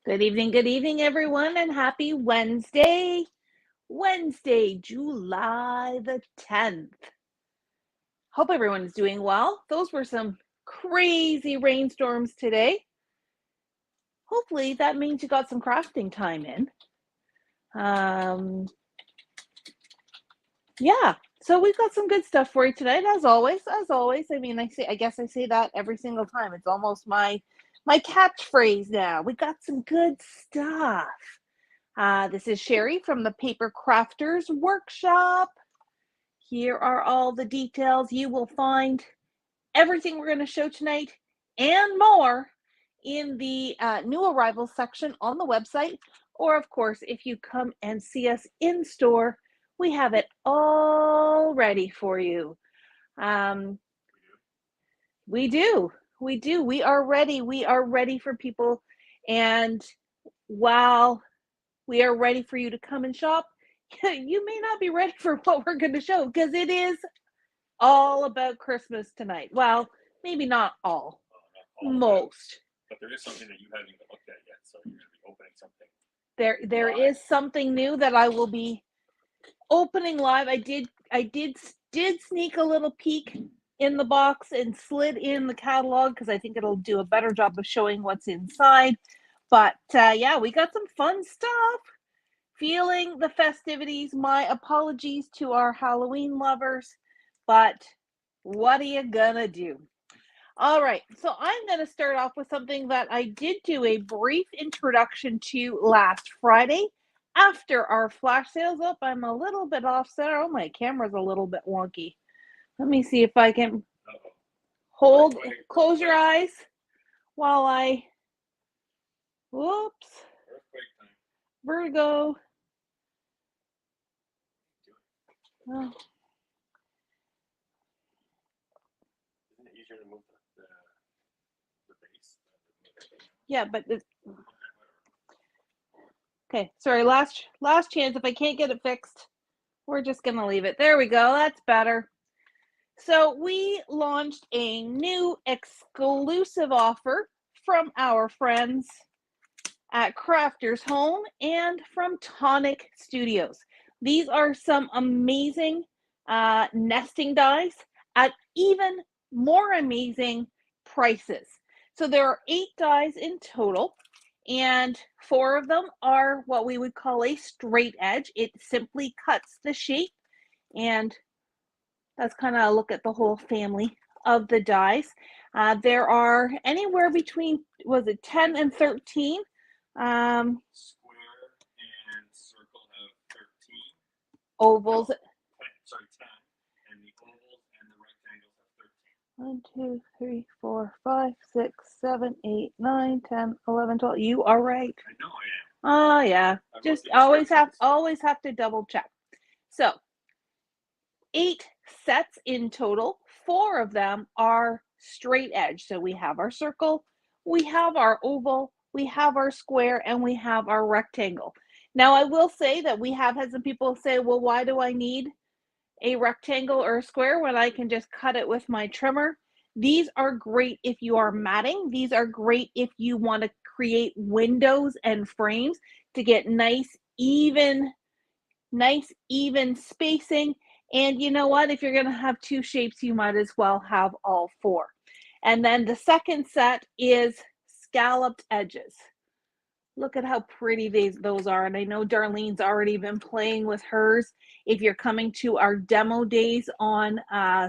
Good evening, everyone, and happy Wednesday. Wednesday, July the 10th. Hope everyone is doing well. Those were some crazy rainstorms today. Hopefully, that means you got some crafting time in. Yeah, so we've got some good stuff for you tonight, as always. I mean, I guess I say that every single time. It's almost my catchphrase now. We got some good stuff. This is Sherry from the Paper Crafters Workshop. Here are all the details. You will find everything we're going to show tonight and more in the new arrivals section on the website. Or, of course, if you come and see us in store, we have it all ready for you. We do. We are ready. We are ready for people. And while we are ready for you to come and shop, you may not be ready for what we're going to show because it is all about Christmas tonight. Well, maybe not all, most. But there is something that you haven't even looked at yet, so you're going to be opening something. There is something new that I will be opening live. I did sneak a little peek in the box and slid in the catalog because I think it'll do a better job of showing what's inside. But yeah, we got some fun stuff. Feeling the festivities. My apologies to our Halloween lovers, but what are you gonna do? All right, so I'm going to start off with something that I did do a brief introduction to last Friday after our flash sales up. I'm a little bit off center. Oh, my camera's a little bit wonky. Let me see if I can hold, close your eyes while I, whoops, vertigo. Oh. Isn't it easier to move the base? Yeah, but okay, sorry, last chance. If I can't get it fixed, we're just going to leave it. There we go. That's better. So we launched a new exclusive offer from our friends at Crafters Home and from Tonic Studios. These are some amazing nesting dies at even more amazing prices. So there are 8 dies in total, and 4 of them are what we would call a straight edge. It simply cuts the shape, and that's kind of a look at the whole family of the dies. There are anywhere between, was it 10 and 13? Square and circle have 13. Ovals. No, 10. And the ovals and the rectangles have 13. 1, 2, 3, 4, 5, 6, 7, 8, 9, 10, 11, 12. You are right. I know I am. Oh yeah. Just always have to double check. So 8 sets in total. 4 of them are straight edge. So we have our circle, we have our oval, we have our square, and we have our rectangle. Now I will say that we have had some people say, well, why do I need a rectangle or a square when I can just cut it with my trimmer? These are great if you are matting. These are great if you want to create windows and frames to get nice, even spacing. And you know what? If you're going to have 2 shapes, you might as well have all 4. And then the second set is scalloped edges. Look at how pretty those are. And I know Darlene's already been playing with hers. If you're coming to our demo days on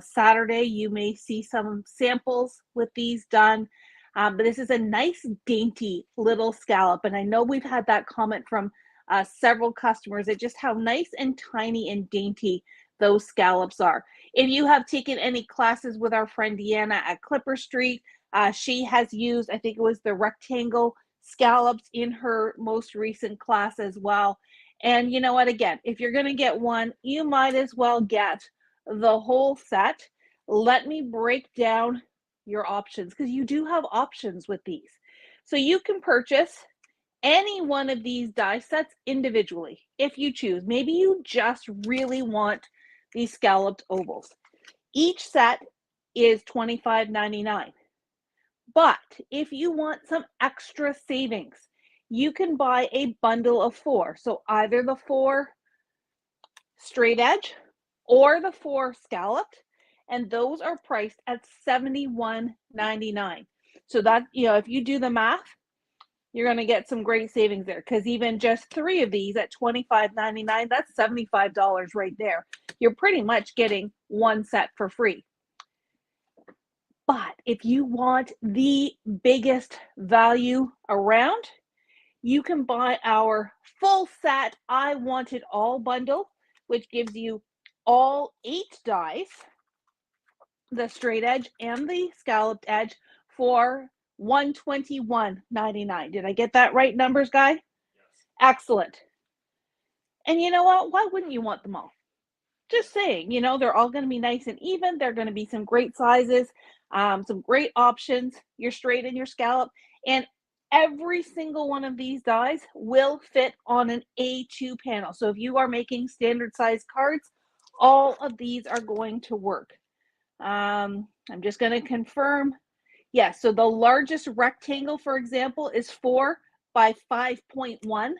Saturday, you may see some samples with these done. But this is a nice, dainty little scallop. And I know we've had that comment from several customers at just how nice and tiny and dainty those scallops are. If you have taken any classes with our friend Deanna at Clipper Street, she has used, I think it was the rectangle scallops in her most recent class as well. And you know what, again, if you're going to get one, you might as well get the whole set. Let me break down your options because you do have options with these. So you can purchase any one of these die sets individually if you choose. Maybe you just really want these scalloped ovals. Each set is $25.99. But if you want some extra savings, you can buy a bundle of 4. So either the 4 straight edge or the 4 scalloped, and those are priced at $71.99. So that, if you do the math, you're going to get some great savings there, because even just 3 of these at $25.99, that's $75 right there. You're pretty much getting 1 set for free. But if you want the biggest value around, you can buy our full set I Want It All bundle, which gives you all 8 dies, the straight edge and the scalloped edge, for $121.99. Did I get that right, numbers guy? Yes. Excellent. And you know what? Why wouldn't you want them all? Just saying, they're all going to be nice and even. They're going to be some great sizes, some great options, your straight and your scallop. And every single one of these dies will fit on an A2 panel. So if you are making standard size cards, all of these are going to work. I'm just going to confirm. Yes, so the largest rectangle, for example, is 4 by 5.1.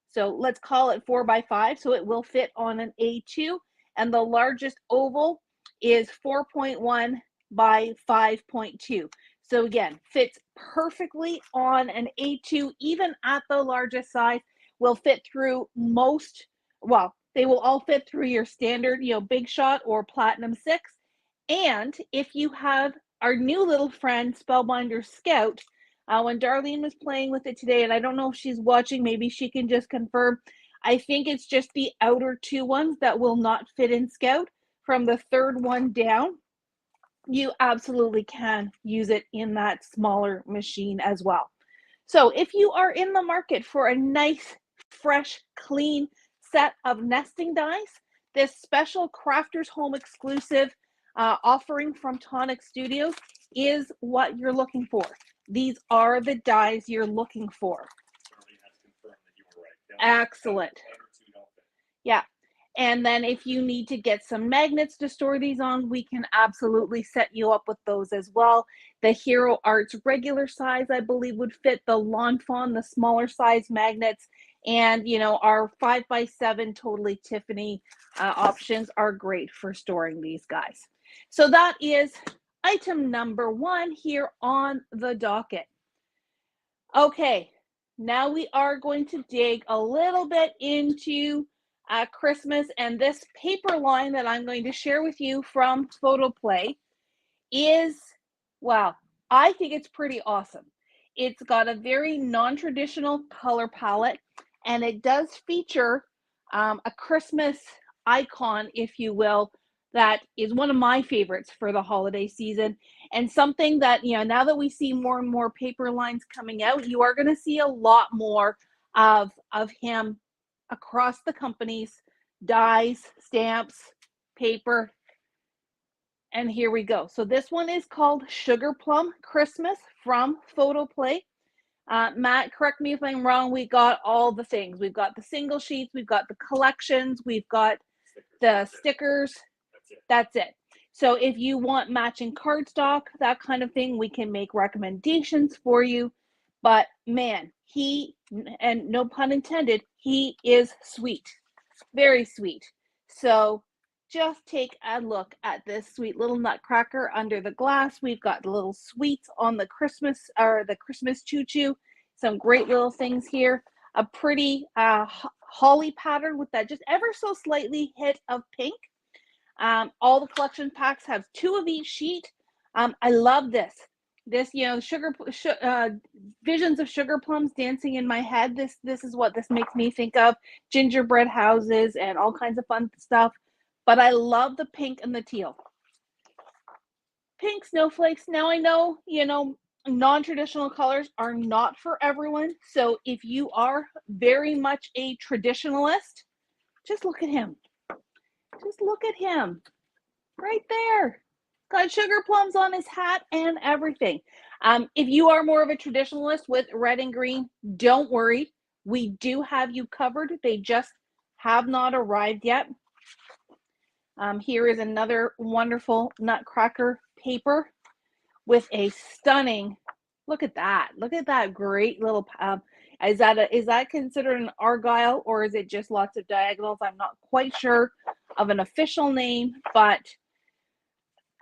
So let's call it 4 by 5. So it will fit on an A2. And the largest oval is 4.1 by 5.2. So again, fits perfectly on an A2, even at the largest size. Will fit through most, well, they will all fit through your standard, Big Shot or Platinum 6. And if you have our new little friend, Spellbinder Scout, when Darlene was playing with it today, and I don't know if she's watching, maybe she can just confirm, I think it's just the outer 2 ones that will not fit in Scout. From the 3rd one down, you absolutely can use it in that smaller machine as well. So if you are in the market for a nice, fresh, clean set of nesting dies, this special Crafters Home exclusive offering from Tonic Studios is what you're looking for. These are the dies you're looking for. Charlie has confirmed that you were right. Excellent. Yeah. And then if you need to get some magnets to store these on, we can absolutely set you up with those as well. The Hero Arts regular size, I believe, would fit. The Lawn Fawn, the smaller size magnets, and our 5x7 Totally Tiffany options are great for storing these guys. So that is item number 1 here on the docket. Okay, now we are going to dig a little bit into Christmas, and this paper line that I'm going to share with you from Photoplay is, wow, I think it's pretty awesome. It's got a very non-traditional color palette, and it does feature a Christmas icon, if you will, that is one of my favorites for the holiday season, and something that, now that we see more and more paper lines coming out, you are going to see a lot more of him across the companies, dies, stamps, paper. And here we go. So this one is called Sugar Plum Christmas from Photoplay. Matt, correct me if I'm wrong. We got all the things. We've got the single sheets. We've got the collections. We've got the stickers. That's it. So if you want matching cardstock, that kind of thing, we can make recommendations for you. But man, he, and no pun intended, he is sweet. Very sweet. So just take a look at this sweet little nutcracker under the glass. We've got the little sweets on the Christmas, or the Christmas choo-choo. Some great little things here. A pretty holly pattern with that just ever so slightly hit of pink. All the collection packs have 2 of each sheet. I love this. This, visions of sugar plums dancing in my head. This is what this makes me think of. Gingerbread houses and all kinds of fun stuff. But I love the pink and the teal. Pink snowflakes. Now I know, non-traditional colors are not for everyone. So if you are very much a traditionalist, just look at him. Just look at him. Right there. Got sugar plums on his hat and everything. If you are more of a traditionalist with red and green, don't worry. We do have you covered. They just have not arrived yet. Here is another wonderful nutcracker paper with a stunning, look at that. Look at that great little, Is that considered an Argyle, or is it just lots of diagonals? I'm not quite sure of an official name, but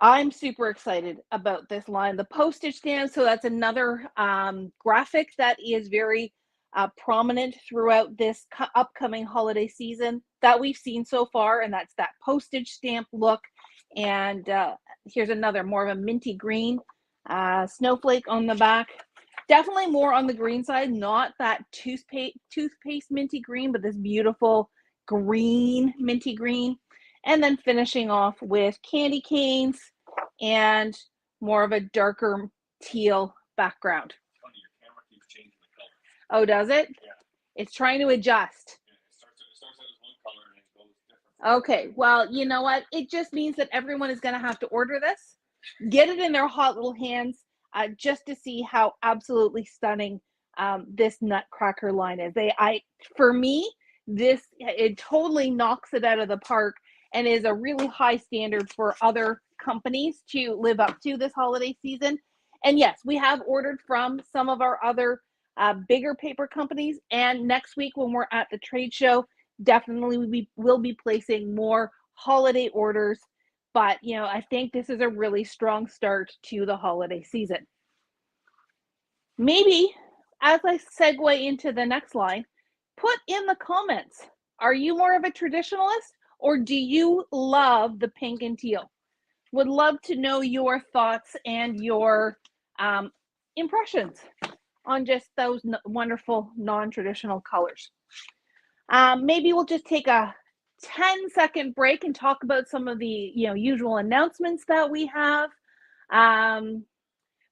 I'm super excited about this line. The postage stamp, so that's another graphic that is very prominent throughout this upcoming holiday season that we've seen so far, and that's that postage stamp look. And here's another more of a minty green snowflake on the back. Definitely more on the green side, not that toothpaste minty green, but this beautiful green, minty green. And then finishing off with candy canes and more of a darker teal background. Funny, your camera keeps changing the color. Oh, does it? Yeah. It's trying to adjust. Yeah, it starts out as one color and it goes different. Okay, well, you know what? It just means that everyone is going to have to order this, get it in their hot little hands, just to see how absolutely stunning this Nutcracker line is. For me, it totally knocks it out of the park and is a really high standard for other companies to live up to this holiday season. And yes, we have ordered from some of our other bigger paper companies. And next week when we're at the trade show, definitely we will be placing more holiday orders. But, I think this is a really strong start to the holiday season. Maybe as I segue into the next line, put in the comments, are you more of a traditionalist or do you love the pink and teal? Would love to know your thoughts and your impressions on just those wonderful non-traditional colors. Maybe we'll just take a 10-second break and talk about some of the usual announcements that we have.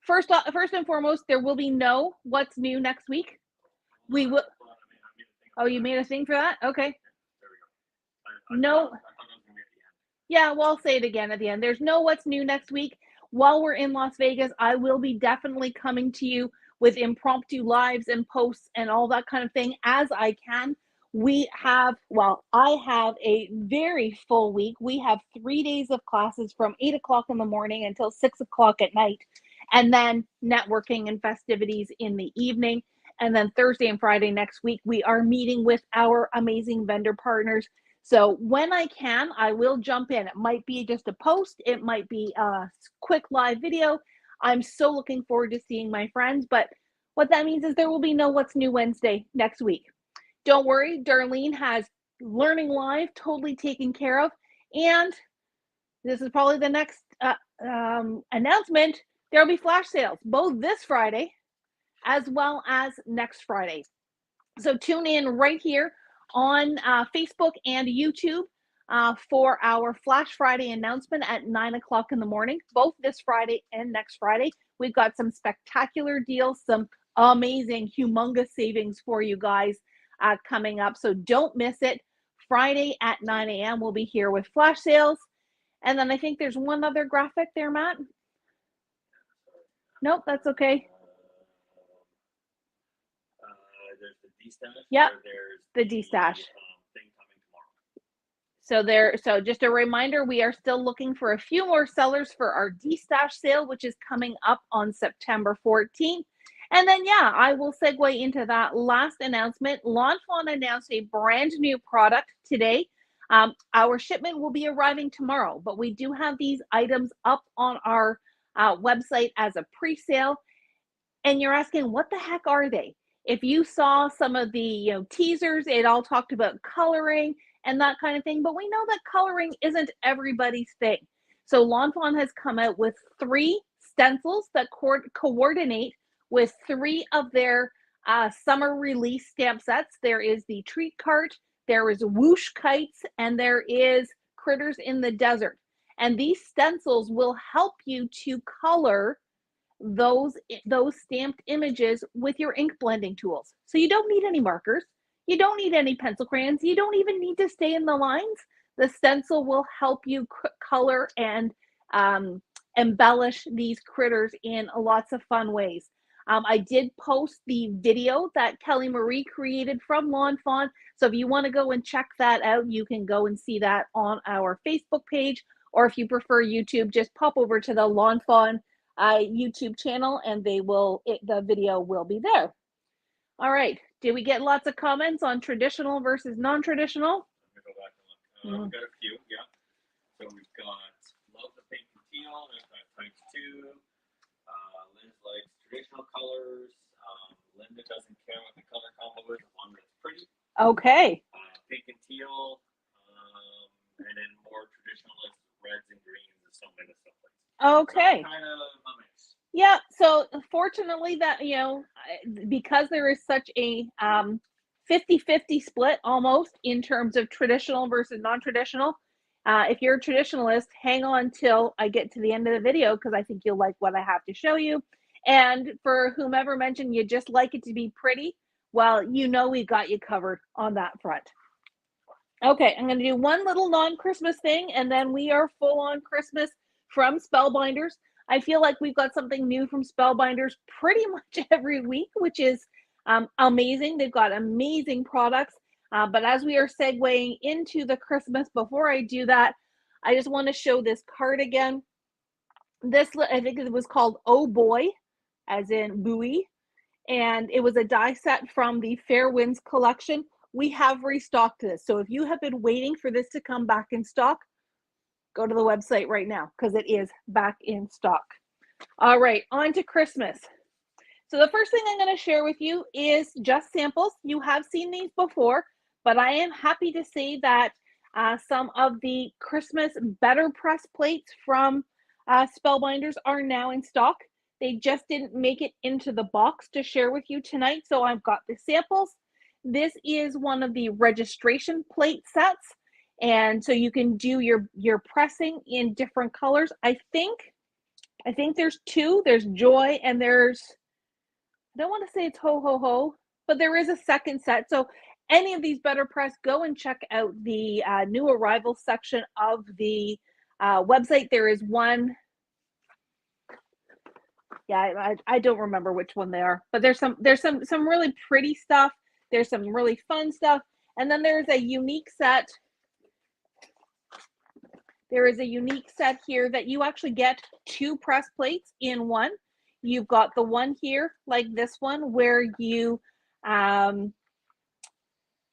First and foremost, there will be no what's new next week. We will. Oh, you made a thing for that? Okay. No. Yeah, well, I'll say it again at the end. There's no what's new next week. While we're in Las Vegas, I will be definitely coming to you with impromptu lives and posts and all that kind of thing as I can. I have a very full week. We have 3 days of classes from 8 o'clock in the morning until 6 o'clock at night, and then networking and festivities in the evening. And then Thursday and Friday next week, we are meeting with our amazing vendor partners. So when I can, I will jump in. It might be just a post. It might be a quick live video. I'm so looking forward to seeing my friends. But what that means is there will be no What's New Wednesday next week. Don't worry, Darlene has Learning Live totally taken care of. And this is probably the next announcement. There will be flash sales both this Friday as well as next Friday. So tune in right here on Facebook and YouTube for our Flash Friday announcement at 9 o'clock in the morning, both this Friday and next Friday. We've got some spectacular deals, some amazing, humongous savings for you guys coming up. So don't miss it. Friday at 9 a.m. we'll be here with flash sales. And then I think there's one other graphic there, Matt. Nope, that's okay. There's the D-Stash. Yep, There's the D-Stash. Thing coming tomorrow. So just a reminder, we are still looking for a few more sellers for our D-Stash sale, which is coming up on September 14th. And then, I will segue into that last announcement. Lawn Fawn announced a brand new product today. Our shipment will be arriving tomorrow, but we do have these items up on our website as a pre-sale. And you're asking, what the heck are they? If you saw some of the teasers, it all talked about coloring and that kind of thing. But we know that coloring isn't everybody's thing. So Lawn Fawn has come out with 3 stencils that coordinate with 3 of their summer release stamp sets. There is the Treat Cart, there is Whoosh Kites, and there is Critters in the Desert. And these stencils will help you to color those stamped images with your ink blending tools. So you don't need any markers. You don't need any pencil crayons. You don't even need to stay in the lines. The stencil will help you color and embellish these critters in lots of fun ways. I did post the video that Kelly Marie created from Lawn Fawn. So if you want to go and check that out, you can go and see that on our Facebook page. Or if you prefer YouTube, just pop over to the Lawn Fawn YouTube channel and the video will be there. All right, Did we get lots of comments on traditional versus non-traditional? Let me go back and look. We've got a few, yeah. So we've got love the pink and teal. There's that ×2. Liz likes traditional colors. Linda doesn't care what the color combo is as long as it's pretty. Okay. Pink and teal. And then more traditionalist reds and greens and so many stuff. Okay. So kind of a mix. Yeah, so fortunately that, because there is such a 50-50 split almost in terms of traditional versus non-traditional, if you're a traditionalist, hang on till I get to the end of the video because I think you'll like what I have to show you. And for whomever mentioned you just like it to be pretty, well, we've got you covered on that front. Okay, I'm going to do one little non-Christmas thing, and then we are full on Christmas from Spellbinders. I feel like we've got something new from Spellbinders pretty much every week, which is amazing. They've got amazing products. But as we are segueing into the Christmas, before I do that, I just want to show this card again. This, I think it was called Oh Boy, as in buoy. And it was a die set from the Fair Winds collection. We have restocked this. So if you have been waiting for this to come back in stock, go to the website right now because it is back in stock. All right, on to Christmas. So the first thing I'm going to share with you is just samples. You have seen these before, but I am happy to say that some of the Christmas better press plates from Spellbinders are now in stock. They just didn't make it into the box to share with you tonight, so I've got the samples. This is one of the registration plate sets, and so you can do your pressing in different colors. I think there's two. There's Joy and there's, I don't want to say it's Ho Ho Ho, but there is a second set. So any of these better press, go and check out the new arrivals section of the website. There is one. Yeah, I don't remember which one they are, but there's some really pretty stuff. There's some really fun stuff, and then there's a unique set. There is a unique set here that you actually get two press plates in one. You've got the one here, like this one, where you,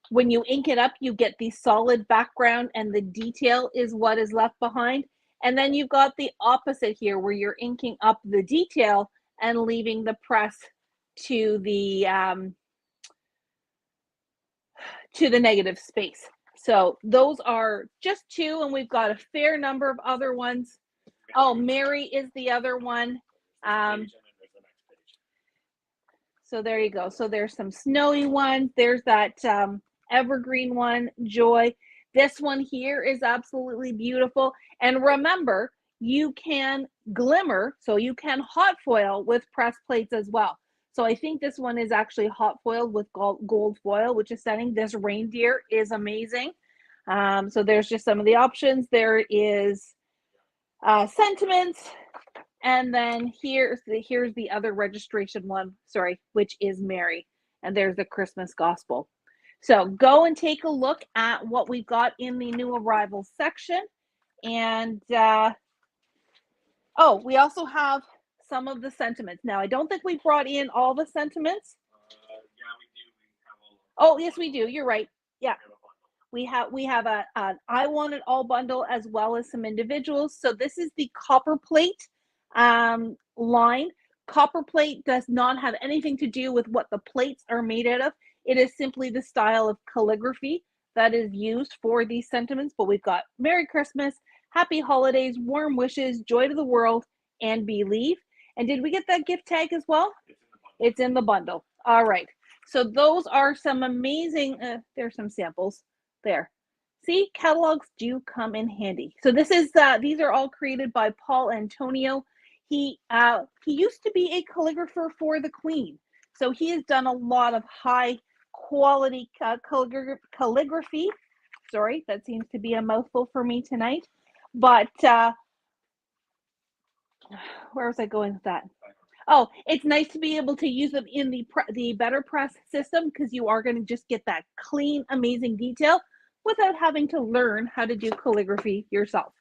when you ink it up, you get the solid background and the detail is what is left behind. And then you've got the opposite here where you're inking up the detail and leaving the press to the negative space. So those are just two, and we've got a fair number of other ones. Oh, Mary is the other one. So there you go. So there's some snowy ones. There's that evergreen one, Joy. This one here is absolutely beautiful. And remember, you can glimmer, so you can hot foil with press plates as well. So I think this one is actually hot foiled with gold foil, which is setting. This reindeer is amazing. So there's just some of the options. There is sentiments. And then here's the other registration one, sorry, which is Mary. And there's the Christmas Gospel. So go and take a look at what we've got in the new arrivals section. And, oh, we also have some of the sentiments. Now, I don't think we brought in all the sentiments. Yeah, we do. We have all. Oh, yes, we do. You're right. Yeah. We have an I Want It All bundle as well as some individuals. So this is the copper plate line. Copper plate does not have anything to do with what the plates are made out of. It is simply the style of calligraphy that is used for these sentiments. But we've got Merry Christmas, Happy Holidays, Warm Wishes, Joy to the World, and Believe. And did we get that gift tag as well? It's in the bundle. All right. So those are some amazing, there's some samples there. See, catalogs do come in handy. So this is, these are all created by Paul Antonio. He used to be a calligrapher for the Queen. So he has done a lot of high quality calligraphy. Sorry, that seems to be a mouthful for me tonight. But where was I going with that? Oh, it's nice to be able to use them in the better press system because you are going to just get that clean, amazing detail without having to learn how to do calligraphy yourself.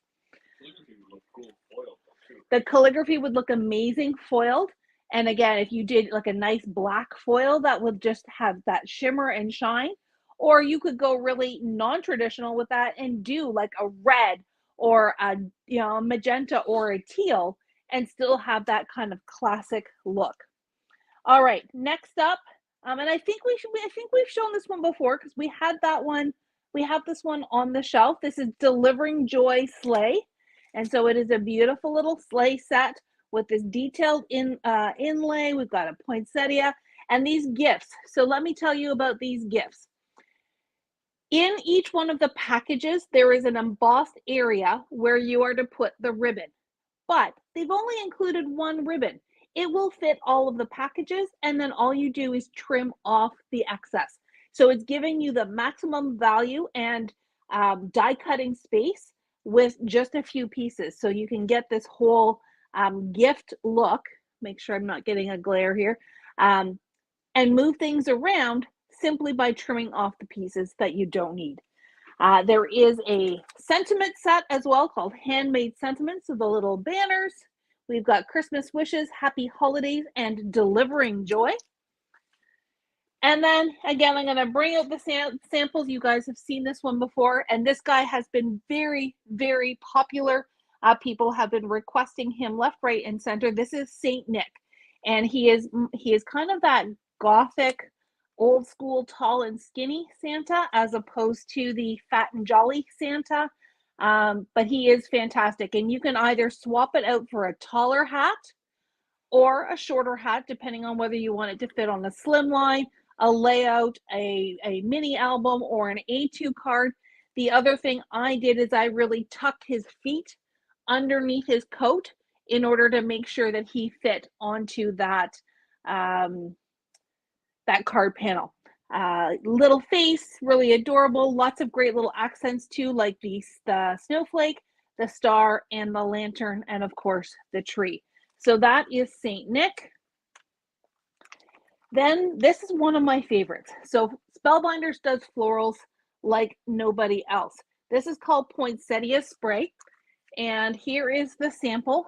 Calligraphy would look cool foiled too. The calligraphy would look amazing foiled. And again, if you did like a nice black foil, that would just have that shimmer and shine. Or you could go really non-traditional with that and do like a red or a a magenta or a teal and still have that kind of classic look. All right, next up, and I think we've shown this one before because we had that one. We have this one on the shelf. This is Delivering Joy Sleigh, and so it is a beautiful little sleigh set with this detailed inlay. We've got a poinsettia and these gifts. So let me tell you about these gifts. In each one of the packages, there is an embossed area where you are to put the ribbon, but they've only included one ribbon. It will fit all of the packages, and then all you do is trim off the excess. So it's giving you the maximum value and die cutting space with just a few pieces. So you can get this whole gift look, make sure I'm not getting a glare here, and move things around simply by trimming off the pieces that you don't need. There is a sentiment set as well called Handmade Sentiments, so the little banners. We've got Christmas wishes, happy holidays, and delivering joy. And then again, I'm going to bring out the samples. You guys have seen this one before, and this guy has been very, very popular. People have been requesting him left, right, and center. This is Saint Nick, and he is kind of that gothic, old school, tall and skinny Santa, as opposed to the fat and jolly Santa. But he is fantastic, and you can either swap it out for a taller hat or a shorter hat, depending on whether you want it to fit on a slim line, a layout, a mini album, or an A2 card. The other thing I did is I really tucked his feet underneath his coat in order to make sure that he fit onto that that card panel. Little face, really adorable. Lots of great little accents too, like the snowflake, the star, and the lantern, and of course the tree. So that is Saint Nick. Then this is one of my favorites. So Spellbinders does florals like nobody else. This is called Poinsettia Spray. And here is the sample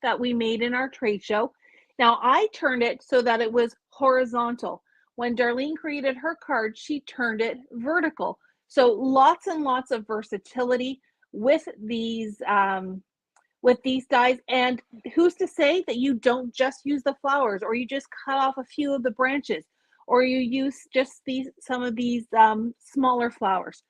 that we made in our trade show. Now I turned it so that it was horizontal. When Darlene created her card, she turned it vertical. So lots and lots of versatility with these dies. And who's to say that you don't just use the flowers, or you just cut off a few of the branches, or you use just some of these smaller flowers.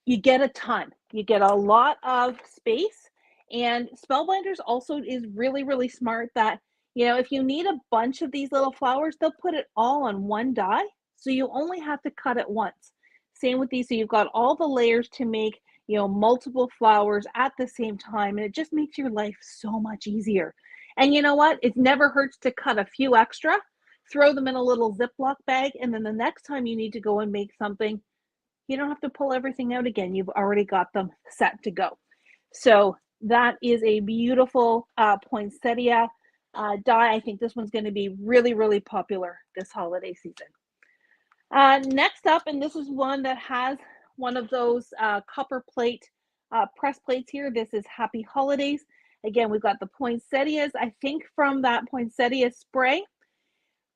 You get a ton. You get a lot of space. And Spellbinders also is really, really smart that, if you need a bunch of these little flowers, they'll put it all on one die. So you only have to cut it once. Same with these. So you've got all the layers to make, multiple flowers at the same time. And it just makes your life so much easier. And you know what? It never hurts to cut a few extra, throw them in a little Ziploc bag. And then the next time you need to go and make something, you don't have to pull everything out again. You've already got them set to go. So that is a beautiful poinsettia die. I think this one's going to be really, really popular this holiday season. Next up, and this is one that has one of those copper plate press plates here. This is Happy Holidays. Again, we've got the poinsettias, I think from that poinsettia spray.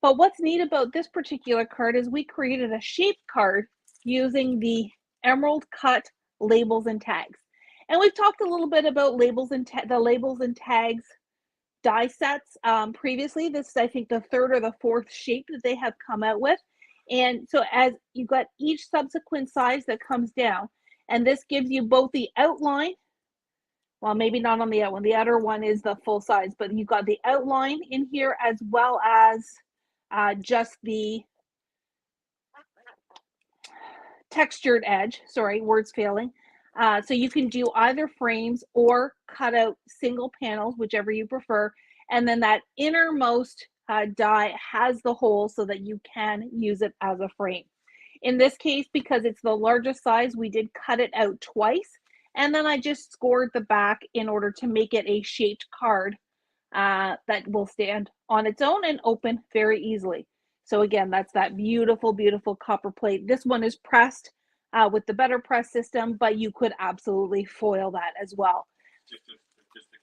But what's neat about this particular card is we created a shaped card using the emerald cut labels and tags. And we've talked a little bit about labels and the labels and tags die sets previously. This is, I think, the third or the fourth shape that they have come out with. And so as you've got each subsequent size that comes down, and this gives you both the outline, well, maybe not on the outer one. The outer one is the full size, but you've got the outline in here as well as just the textured edge. Sorry, words failing. So you can do either frames or cut out single panels, whichever you prefer. And then that innermost die has the hole so that you can use it as a frame. In this case, because it's the largest size, we did cut it out twice. And then I just scored the back in order to make it a shaped card that will stand on its own and open very easily. So again, that's that beautiful, beautiful copper plate. This one is pressed with the better press system, but you could absolutely foil that as well. Just to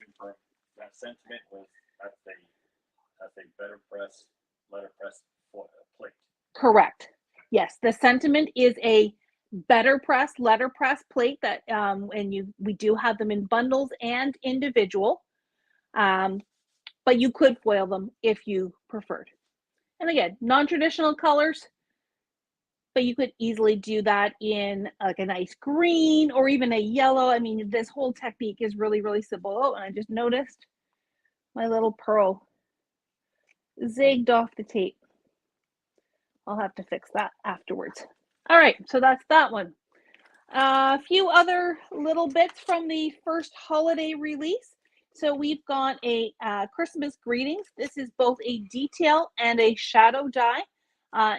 confirm, that sentiment was, that's as a letterpress plate. Correct. Yes, the sentiment is a better press, letterpress plate that, and we do have them in bundles and individual, but you could foil them if you preferred. And again, non-traditional colors, but you could easily do that in like a nice green or even a yellow. I mean, this whole technique is really, really simple. Oh, and I just noticed my little pearl zigged off the tape. I'll have to fix that afterwards. All right, so that's that one. A few other little bits from the first holiday release. So we've got a Christmas greetings. This is both a detail and a shadow die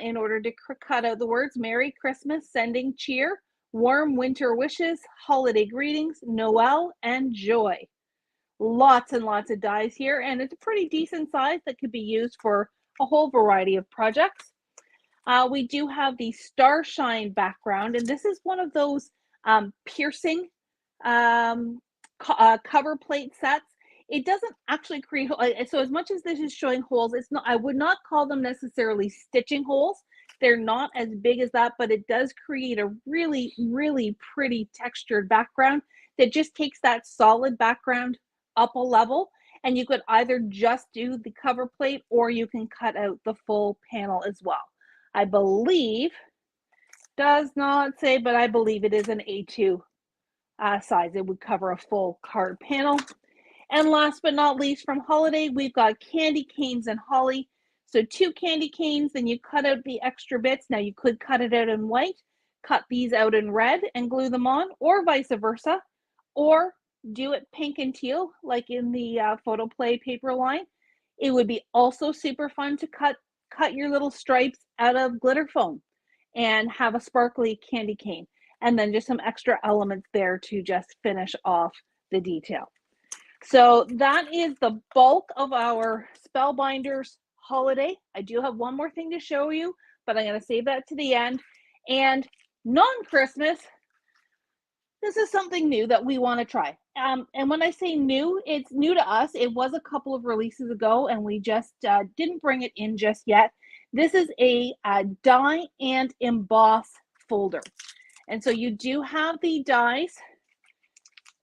in order to cut out the words Merry Christmas, sending cheer, warm winter wishes, holiday greetings, Noel, and joy. Lots and lots of dies here, and it's a pretty decent size that could be used for a whole variety of projects. We do have the Starshine background, and this is one of those piercing cover plate sets. It doesn't actually create, so as much as this is showing holes, it's not, I would not call them necessarily stitching holes. They're not as big as that, but it does create a really, really pretty textured background that just takes that solid background up a level. And you could either just do the cover plate or you can cut out the full panel as well. I believe, does not say, but I believe it is an A2 size. It would cover a full card panel. And last but not least, from holiday, we've got candy canes and holly. So 2 candy canes, then you cut out the extra bits. Now you could cut it out in white, cut these out in red and glue them on, or vice versa, or do it pink and teal like in the photo play paper line. It would be also super fun to cut your little stripes out of glitter foam and have a sparkly candy cane, and then just some extra elements there to just finish off the detail. So that is the bulk of our Spellbinders holiday. I do have one more thing to show you, but I'm going to save that to the end. And non-Christmas, this is something new that we want to try. And when I say new, it's new to us. It was a couple of releases ago, and we just didn't bring it in just yet. This is a die and emboss folder. And so you do have the dies.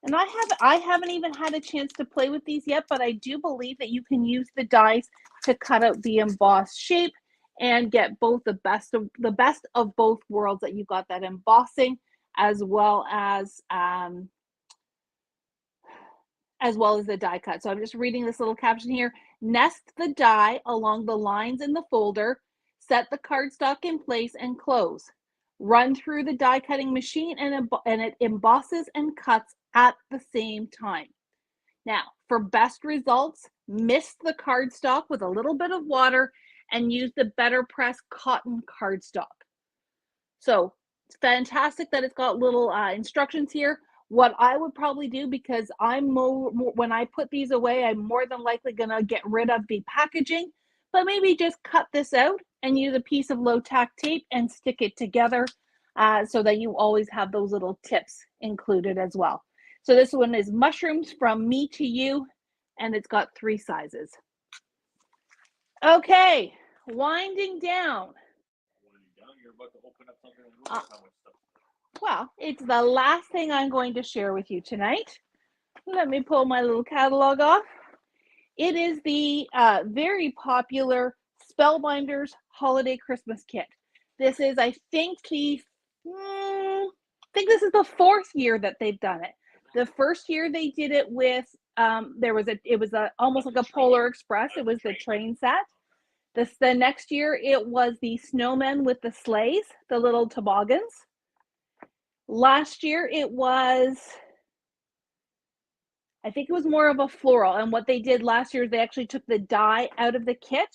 And I haven't even had a chance to play with these yet, but I do believe that you can use the dies to cut out the embossed shape and get both the best of both worlds, that you got that embossing as well as the die cut. So I'm just reading this little caption here. Nest the die along the lines in the folder, set the cardstock in place and close. Run through the die cutting machine and it embosses and cuts at the same time. Now, for best results, mist the cardstock with a little bit of water and use the Better Press cotton cardstock. So it's fantastic that it's got little instructions here. What I would probably do, because I'm when I put these away, I'm more than likely going to get rid of the packaging, but maybe just cut this out and use a piece of low-tack tape and stick it together so that you always have those little tips included as well. So this one is Mushrooms from Me to You, and it's got 3 sizes. Okay, winding down. You're about to open up something and how much stuff. Well, it's the last thing I'm going to share with you tonight. Let me pull my little catalog off. It is the very popular Spellbinders Holiday Christmas Kit. This is, I think this is the 4th year that they've done it. The first year they did it with, it was almost like a Polar Express. It was the train set. The next year it was the snowmen with the sleighs, the little toboggans. Last year it was, I think it was more of a floral. And what they did last year is they actually took the die out of the kit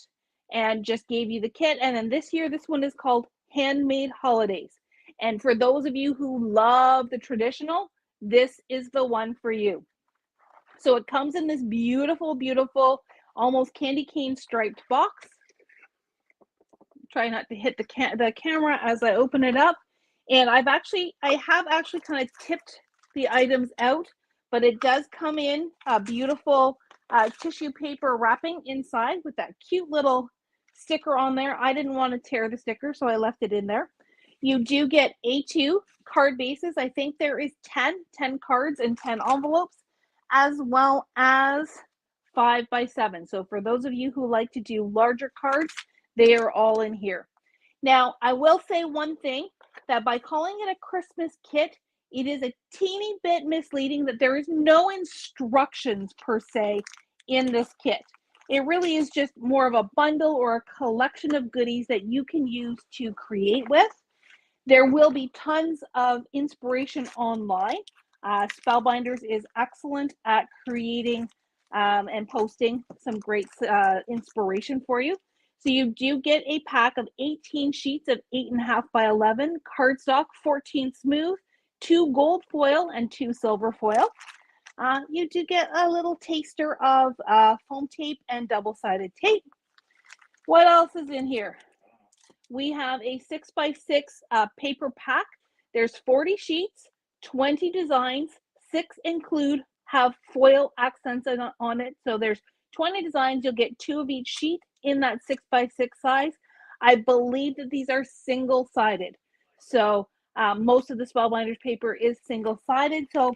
and just gave you the kit. And then this year, this one is called Handmade Holidays. And for those of you who love the traditional, this is the one for you. So it comes in this beautiful, beautiful, almost candy cane striped box. Try not to hit the camera as I open it up. And I have actually kind of tipped the items out, but it does come in a beautiful tissue paper wrapping inside with that cute little sticker on there. I didn't want to tear the sticker, so I left it in there. You do get A2 card bases. I think there is 10 cards and 10 envelopes, as well as 5x7. So for those of you who like to do larger cards, they are all in here. Now, I will say one thing, that by calling it a Christmas kit, it is a teeny bit misleading that there is no instructions per se in this kit. It really is just more of a bundle or a collection of goodies that you can use to create with. There will be tons of inspiration online. Spellbinders is excellent at creating and posting some great inspiration for you. So you do get a pack of 18 sheets of 8.5 by 11 cardstock, 14 smooth, 2 gold foil, and 2 silver foil. You do get a little taster of foam tape and double-sided tape. What else is in here? We have a 6x6 paper pack. There's 40 sheets, 20 designs, 6 have foil accents on it. So there's 20 designs. You'll get 2 of each sheet in that 6x6 size. I believe that these are single-sided. So most of the Spellbinders paper is single-sided. So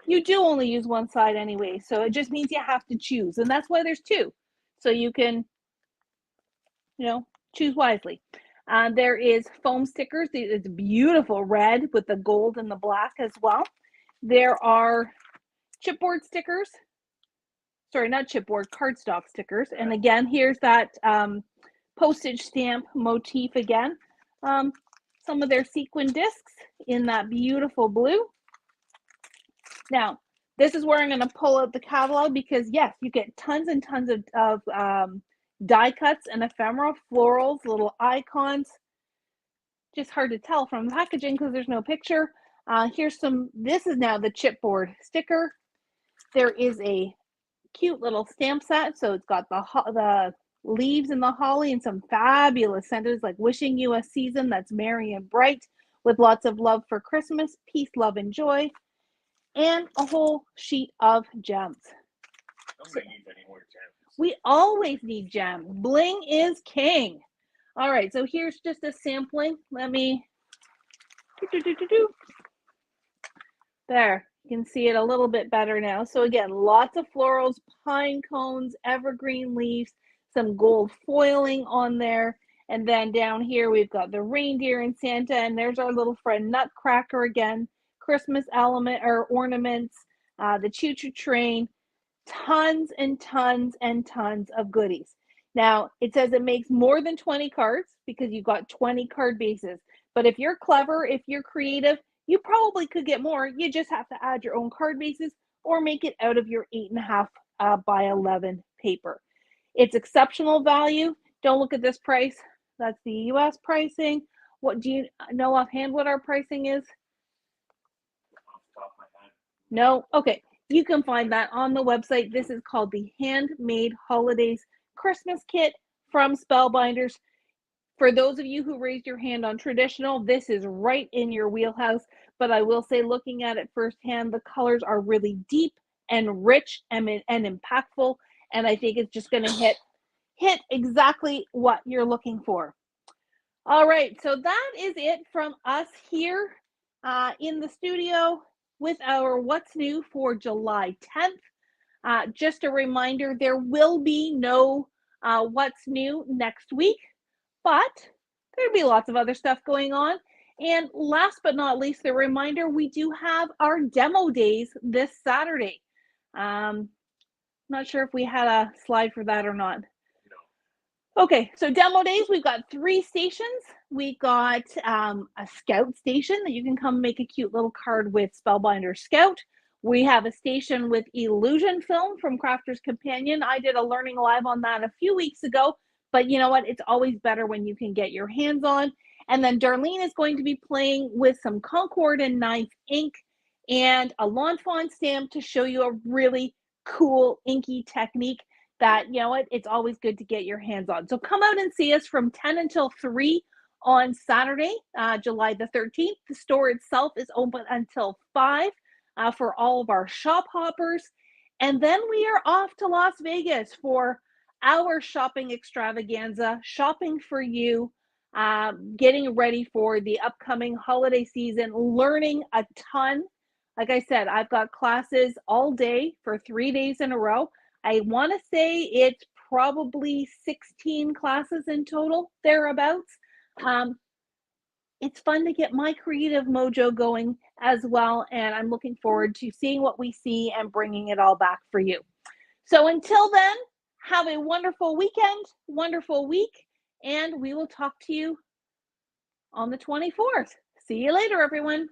you do only use one side anyway. So it just means you have to choose. And that's why there's 2. So you can, choose wisely. There is foam stickers. It's beautiful red with the gold and the black as well. There are chipboard stickers. Sorry, not chipboard, cardstock stickers. And again, here's that postage stamp motif again. Some of their sequin discs in that beautiful blue. Now, this is where I'm going to pull out the catalog because, yes, you get tons and tons of die cuts and ephemera, florals, little icons. Just hard to tell from the packaging because there's no picture. This is now the chipboard sticker. There is a cute little stamp set. So it's got the leaves and the holly and some fabulous sentences like wishing you a season that's merry and bright with lots of love for Christmas, peace, love, and joy, and a whole sheet of gems. Nobody needs any more gems. We always need gems. Bling is king. All right, so here's just a sampling. Let me there. You can see it a little bit better now. So again, lots of florals, pine cones, evergreen leaves, some gold foiling on there. And then down here, we've got the reindeer and Santa, and there's our little friend Nutcracker again, Christmas element or ornaments, the choo-choo train, tons and tons and tons of goodies. Now, it says it makes more than 20 cards because you've got 20 card bases. But if you're clever, if you're creative, you probably could get more. You just have to add your own card bases or make it out of your 8.5 by 11 paper. It's exceptional value. Don't look at this price. That's the US pricing. What do you know offhand what our pricing is? Off the top of my head. No? Okay. You can find that on the website. This is called the Handmade Holidays Christmas Kit from Spellbinders. For those of you who raised your hand on traditional, this is right in your wheelhouse. But I will say, looking at it firsthand, the colors are really deep and rich and impactful. And I think it's just going to hit exactly what you're looking for. All right, so that is it from us here in the studio with our What's New for July 10th. Just a reminder, there will be no What's New next week, but there'll be lots of other stuff going on. And last but not least, the reminder, we do have our demo days this Saturday. Not sure if we had a slide for that or not. Okay, so demo days, we've got 3 stations. We got a Scout station that you can come make a cute little card with Spellbinder Scout. We have a station with Illusion Film from Crafter's Companion. I did a Learning Live on that a few weeks ago, but you know what? It's always better when you can get your hands on. And then Darlene is going to be playing with some Concord and Ninth ink and a Lawn Fawn stamp to show you a really cool inky technique that, you know what, it's always good to get your hands on. So come out and see us from 10 until 3 on Saturday, July the 13th. The store itself is open until 5 for all of our shop hoppers. And then we are off to Las Vegas for our shopping extravaganza, shopping for you, getting ready for the upcoming holiday season, learning a ton. Like I said, I've got classes all day for 3 days in a row. I want to say it's probably 16 classes in total, thereabouts. Um, it's fun to get my creative mojo going as well. And I'm looking forward to seeing what we see and bringing it all back for you. So until then, have a wonderful weekend, wonderful week, and we will talk to you on the 24th. See you later, everyone.